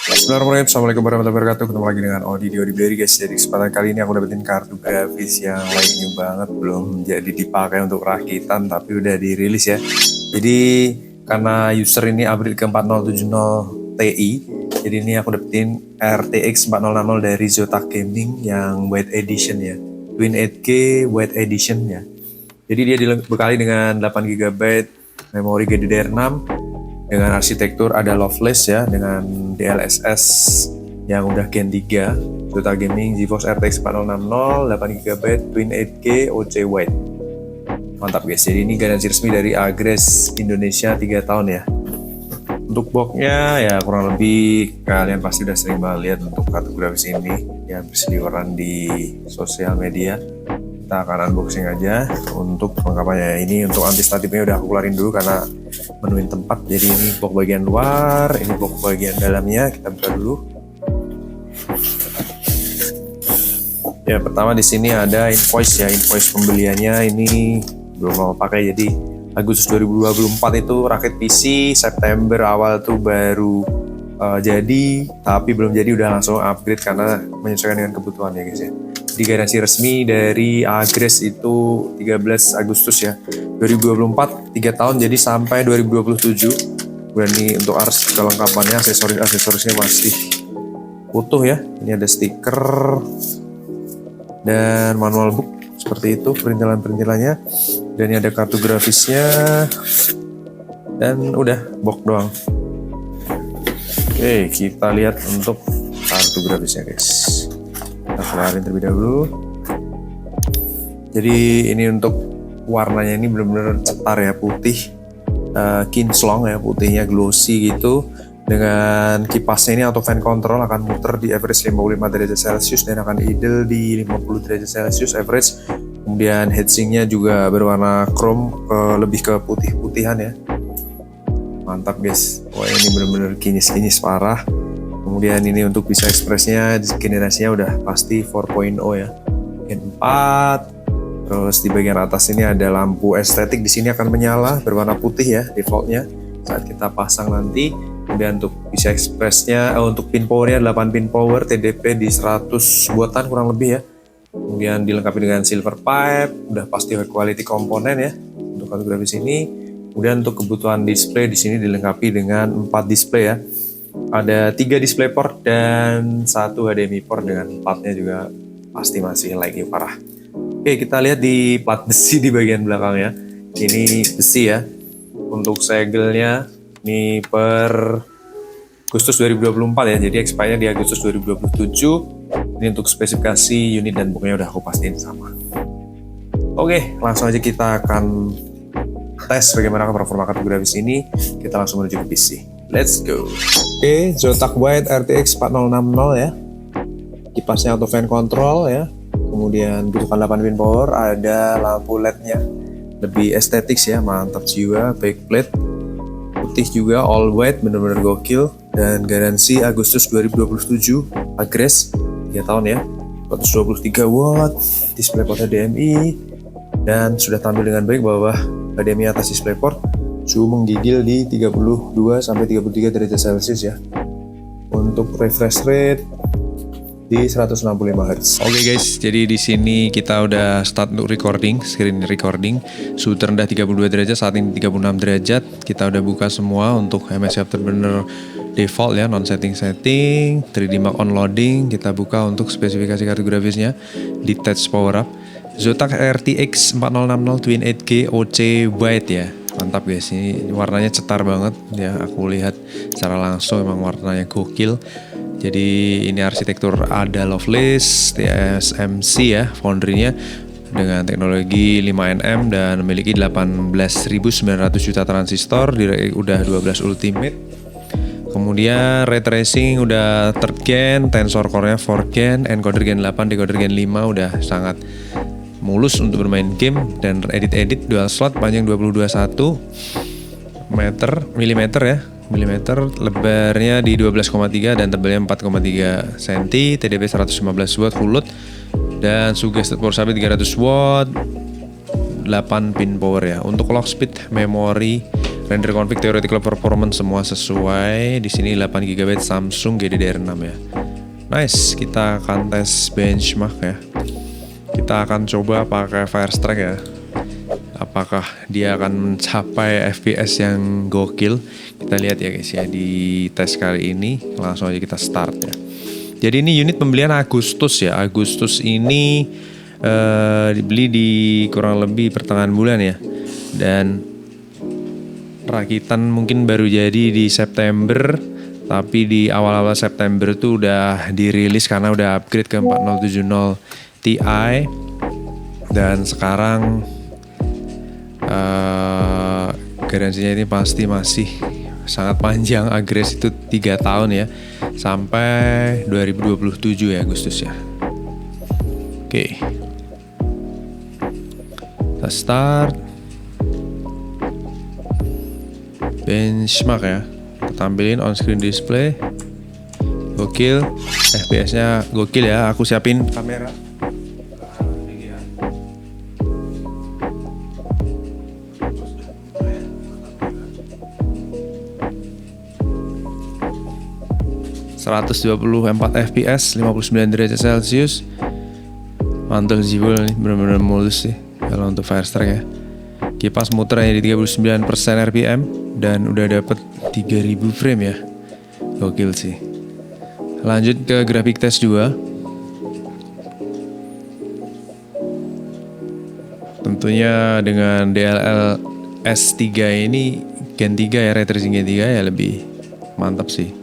Bismillahirrahmanirrahim. Assalamualaikum warahmatullahi wabarakatuh. Ketemu lagi dengan Odi di Odi Berry guys. Jadi kesempatan kali ini aku dapetin kartu grafis yang lagi new banget, belum jadi dipakai untuk rakitan tapi udah dirilis ya. Jadi karena user ini upgrade ke 4070 Ti, jadi ini aku dapetin RTX 4060 dari Zotac Gaming yang White Edition ya, Twin 8K White Edition ya. Jadi dia dibekali dengan 8 GB memori GDDR6 dengan arsitektur ada Loveless ya, dengan DLSS yang udah Gen 3, Zotac Gaming GeForce RTX 4060 8 GB Twin 8K OC White. Mantap guys. Jadi ini garansi resmi dari Agres Indonesia 3 tahun ya. Untuk boxnya ya kurang lebih kalian pasti udah sering banget lihat untuk kartu grafis ini yang berseliweran di sosial media. Kita akan unboxing aja untuk perlengkapannya. Ini untuk anti statifnya udah aku keluarin dulu karena menuin tempat. Jadi ini box bagian luar, ini box bagian dalamnya. Kita buka dulu. Ya, pertama di sini ada invoice ya, invoice pembeliannya ini belum mau pakai. Jadi Agustus 2024 itu rakit PC, September awal tuh baru jadi, tapi belum jadi udah langsung upgrade karena menyesuaikan dengan kebutuhan ya guys ya. Di garansi resmi dari Agres itu 13 Agustus ya 2024, 3 tahun, jadi sampai 2027. Dan ini untuk kelengkapannya, aksesorisnya masih utuh ya. Ini ada stiker dan manual book seperti itu perintilan-perintilannya, dan ini ada kartu grafisnya dan udah box doang. Oke, kita lihat untuk kartu grafisnya guys. Kita keluarin terlebih dahulu. Jadi ini untuk warnanya ini benar-benar cetar ya, putih, kinclong ya, putihnya glossy gitu. Dengan kipasnya ini auto fan control, akan muter di average 55 derajat Celcius dan akan idle di 50 derajat Celcius average. Kemudian heatsinknya juga berwarna chrome, lebih ke putih-putihan ya. Mantap guys. Wah, ini bener-bener kinyis-kinyis parah. Kemudian ini untuk bisa expressnya generasinya udah pasti 4.0 ya, Gen 4. Terus di bagian atas ini ada lampu estetik, di sini akan menyala berwarna putih ya defaultnya saat kita pasang nanti. Kemudian untuk bisa expressnya, untuk pin powernya 8 pin power TDP di 100 wattan kurang lebih ya. Kemudian dilengkapi dengan silver pipe, udah pasti high quality komponen ya untuk kartu grafis ini. Kemudian untuk kebutuhan display di sini dilengkapi dengan 4 display ya. Ada 3 display port dan 1 HDMI port, dengan platnya juga pasti masih lagi parah. Oke, kita lihat di plat besi di bagian belakang ya. Ini besi ya. Untuk segelnya ini per Agustus 2024 ya, jadi expire-nya di Agustus 2027. Ini untuk spesifikasi unit dan booknya udah aku pastiin sama. Oke, langsung aja kita akan tes bagaimana performa kartu grafis ini. Kita langsung menuju ke PC. Let's go. Oke, Zotac White RTX 4060 ya. Kipasnya auto fan control ya. Kemudian butuhkan 8 pin power, ada lampu LED-nya. Lebih estetik ya, mantap jiwa. Backplate putih juga, all white, bener-bener gokil. Dan garansi Agustus 2027, Agres 3 tahun ya. 123 watt, display port HDMI, dan sudah tampil dengan baik bawah HDMI atas display port. Suhu menggigil di 32 sampai 33 derajat Celcius ya. Untuk refresh rate di 165 Hz. Oke guys, jadi di sini kita udah start untuk recording, screen recording. Suhu terendah 32 derajat, saat ini 36 derajat. Kita udah buka semua untuk MSI Afterburner default ya, non setting 3D Mark on loading. Kita buka untuk spesifikasi kartu grafisnya, detach power up Zotac RTX 4060 Twin 8K OC White ya. Mantap guys, ini warnanya cetar banget ya, aku lihat secara langsung emang warnanya gokil. Jadi ini arsitektur ada Loveless TSMC ya, foundry-nya dengan teknologi 5nm dan memiliki 18.900 juta transistor, udah 12 Ultimate. Kemudian ray tracing udah 3rd gen, tensor core-nya 4 gen, encoder gen 8, decoder gen 5, udah sangat mulus untuk bermain game dan edit-edit. Dual slot, panjang 22,1 mm ya, lebarnya di 12,3 dan tebalnya 4,3 cm, TDP 115 watt full load, dan suggested power supply 300 watt, 8 pin power ya. Untuk clock speed, memori Render config theoretical performance semua sesuai. Di sini 8 GB Samsung GDDR6 ya. Nice, kita akan tes benchmark ya. Kita akan coba pakai Firestrike ya. Apakah dia akan mencapai FPS yang gokil? Kita lihat ya guys ya di tes kali ini. Langsung aja kita start ya. Jadi ini unit pembelian Agustus ya. Agustus ini dibeli di kurang lebih pertengahan bulan ya. Dan rakitan mungkin baru jadi di September, tapi di awal-awal September tuh udah dirilis karena udah upgrade ke 4070 Ti. Dan sekarang garansinya ini pasti masih sangat panjang. Agres itu 3 tahun ya, sampai 2027 ya Agustus ya. Oke, kita start benchmark ya. Kita tampilin on screen display. Gokil, FPS nya gokil ya. Aku siapin kamera. 124 fps, 59 derajat Celcius. Mantul jebol nih, bener-bener mulus sih kalau untuk Firestrike ya. Kipas muternya di 39% RPM dan udah dapet 3000 frame ya. Gokil sih. Lanjut ke grafik test 2. Tentunya dengan DLL S3 ini Gen 3 ya, ray tracing Gen 3 ya, lebih mantap sih.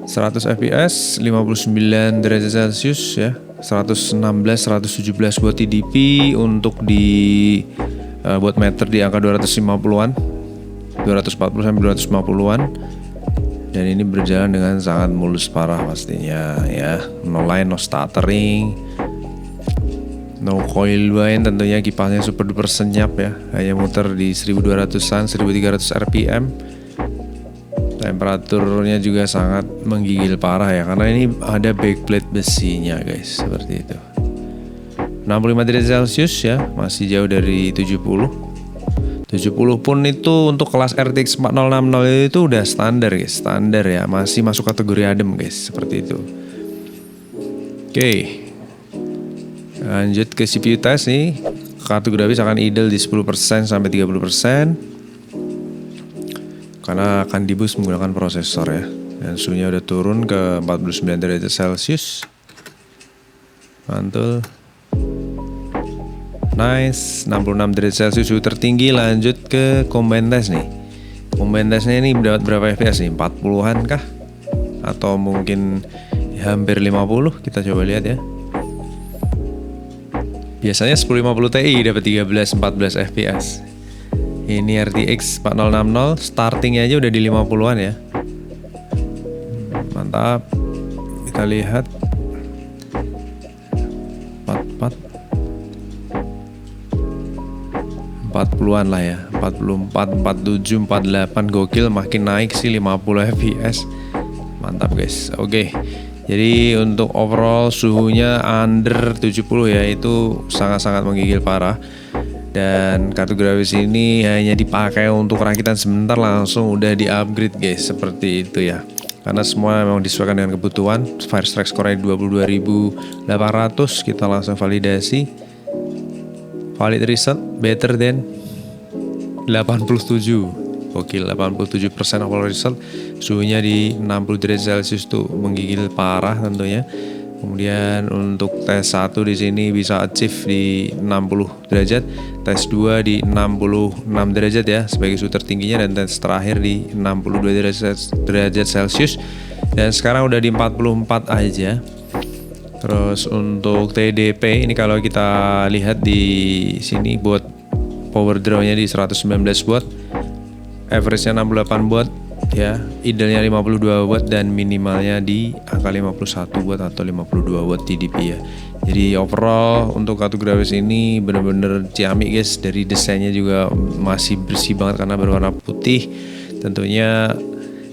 100 fps, 59 derajat Celcius ya, 116-117 watt TDP untuk di watt meter di angka 250-an, 240 sampai 250-an. Dan ini berjalan dengan sangat mulus parah pastinya ya. No line, no stuttering, no coil whine. Tentunya kipasnya super duper senyap ya, hanya muter di 1200-an, 1300 RPM. Temperaturnya juga sangat menggigil parah ya, karena ini ada backplate besinya guys, seperti itu. 65 derajat Celcius ya, masih jauh dari 70. 70 pun itu untuk kelas RTX 4060 itu udah standar guys, standar ya, masih masuk kategori adem guys, seperti itu. Oke, lanjut ke CPU test nih. Kartu grafis akan idle di 10% sampai 30%. Karena akan diboost menggunakan prosesor ya. Dan suhunya udah turun ke 49 derajat Celcius. Mantul. Nice, 66 derajat Celcius suhu tertinggi. Lanjut ke combine test nih. Combine testnya ini berapa FPS nih? 40-an kah? Atau mungkin hampir 50? Kita coba lihat ya. Biasanya 1050 Ti dapat 13-14 FPS. Ini RTX 4060, startingnya aja udah di 50-an ya. Mantap. Kita lihat 40-an lah ya. 44, 47, 48 gokil, makin naik sih 50 fps. Mantap guys. Oke. Jadi untuk overall suhunya under 70 ya, itu sangat-sangat menggigil parah. Dan kartu grafis ini hanya dipakai untuk rakitan sebentar, langsung udah di-upgrade guys, seperti itu ya. Karena semua memang disesuaikan dengan kebutuhan. Firestrike score-nya 22.800, kita langsung validasi. Valid result better than 87. Oke, 87% overall result. Suhunya di 60 derajat Celcius tuh menggigil parah tentunya. Kemudian untuk tes 1 di sini bisa achieve di 60 derajat, tes 2 di 66 derajat ya sebagai suhu tertingginya, dan tes terakhir di 62 derajat Celcius. Dan sekarang udah di 44 aja. Terus untuk TDP ini kalau kita lihat di sini buat power draw-nya di 119 watt, average-nya 68 watt ya, idealnya 52 watt dan minimalnya di angka 51 watt atau 52 watt TDP ya. Jadi overall untuk kartu grafis ini bener-bener ciamik guys. Dari desainnya juga masih bersih banget karena berwarna putih. Tentunya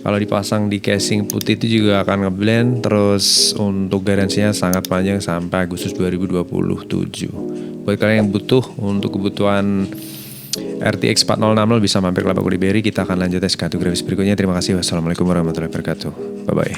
kalau dipasang di casing putih itu juga akan ngeblend. Terus untuk garansinya sangat panjang sampai Agustus 2027. Buat kalian yang butuh untuk kebutuhan RTX 4060 bisa mampir ke Lapak Berry. Kita akan lanjut tes kartu grafis berikutnya. Terima kasih. Wassalamualaikum warahmatullahi wabarakatuh. Bye bye.